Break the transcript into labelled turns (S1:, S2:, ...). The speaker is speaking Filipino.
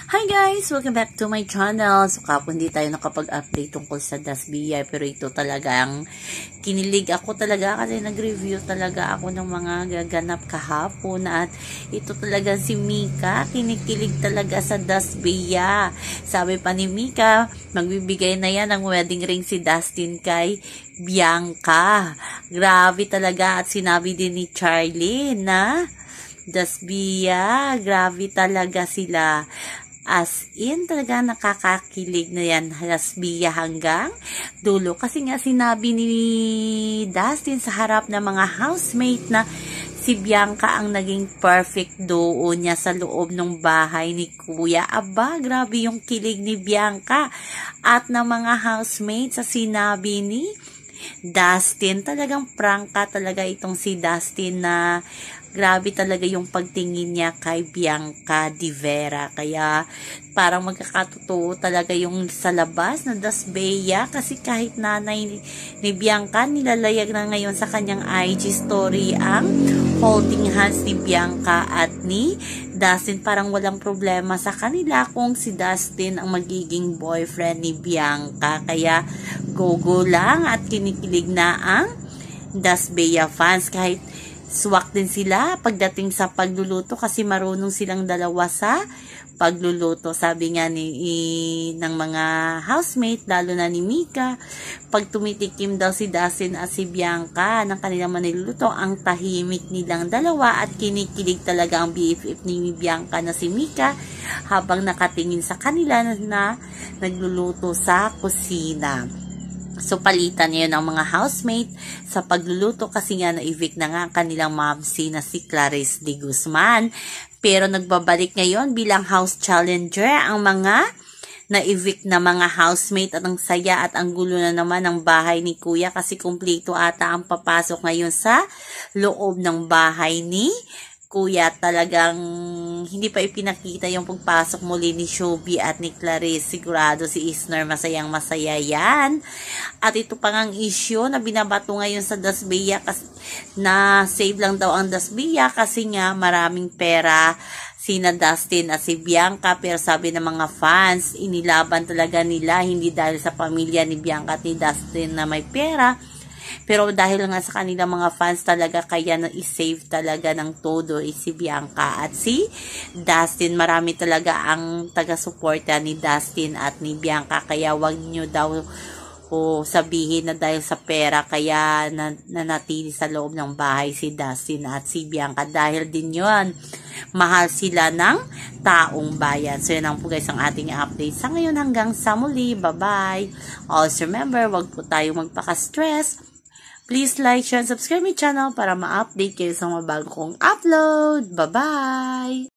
S1: Hi guys! Welcome back to my channel. So kapon hindi tayo nakapag-update tungkol sa Dasbia, pero ito talagang kinilig ako talaga kasi nag-review talaga ako ng mga gaganap kahapon at ito talaga si Mika, kinikilig talaga sa Dasbia. Sabi pa ni Mika, magbibigay na yan ng wedding ring si Dustin kay Bianca. Grabe talaga at sinabi din ni Charlie na Dasbia, grabe talaga sila. As in, talaga nakakakilig na yan, Dasbia hanggang dulo. Kasi nga sinabi ni Dustin sa harap ng mga housemate na si Bianca ang naging perfect duo niya sa loob ng bahay ni Kuya. Aba, grabe yung kilig ni Bianca at ng mga housemate sa sinabi ni Dustin. Talagang prangka talaga itong si Dustin na grabe talaga yung pagtingin niya kay Bianca Di Vera. Kaya parang magkakatotoo talaga yung sa labas na Dasbia kasi kahit nanay ni Bianca nilalayag na ngayon sa kanyang IG story ang holding hands ni Bianca at ni Dustin. Parang walang problema sa kanila kung si Dustin ang magiging boyfriend ni Bianca. Kaya go lang at kinikilig na ang Dasbia fans kahit swak din sila pagdating sa pagluluto kasi marunong silang dalawa sa pagluluto. Sabi nga ng mga housemate, lalo na ni Mika, pag tumitikim daw si Dustin at si Bianca ng kanilang maniluluto, ang tahimik nilang dalawa at kinikilig talaga ang BFF ni Bianca na si Mika habang nakatingin sa kanila na nagluluto sa kusina. So, palitan niya ng mga housemate sa pagluluto kasi nga na-evict na nga ang kanilang momsi na si Clarice de Guzman. Pero nagbabalik ngayon bilang house challenger ang mga na-evict na mga housemate at ang saya at ang gulo na naman ng bahay ni Kuya kasi kumpleto ata ang papasok ngayon sa loob ng bahay ni Kuya. Talagang hindi pa ipinakita yung pagpasok muli ni Shubi at ni Clarice. Sigurado si Isner masayang masaya yan. At ito pang ang issue na binabato ngayon sa Dasbia na save lang daw ang Dasbia kasi nga maraming pera sina Dustin at si Bianca, pero sabi ng mga fans inilaban talaga nila hindi dahil sa pamilya ni Bianca at ni Dustin na may pera, pero dahil nga sa kanilang mga fans talaga kaya na i-save talaga ng todo si Bianca at si Dustin. Marami talaga ang taga-suporta ni Dustin at ni Bianca kaya wag nyo daw sabihin na dahil sa pera kaya nanatili sa loob ng bahay si Dustin at si Bianca. Dahil din yun, mahal sila ng taong bayan. So yun ang po guys ang ating update sa ngayon. Hanggang sa muli. Bye-bye. Also remember, wag po tayo magpaka-stress. Please like, share, and subscribe my channel para ma-update kayo sa mga bago kong upload. Bye-bye!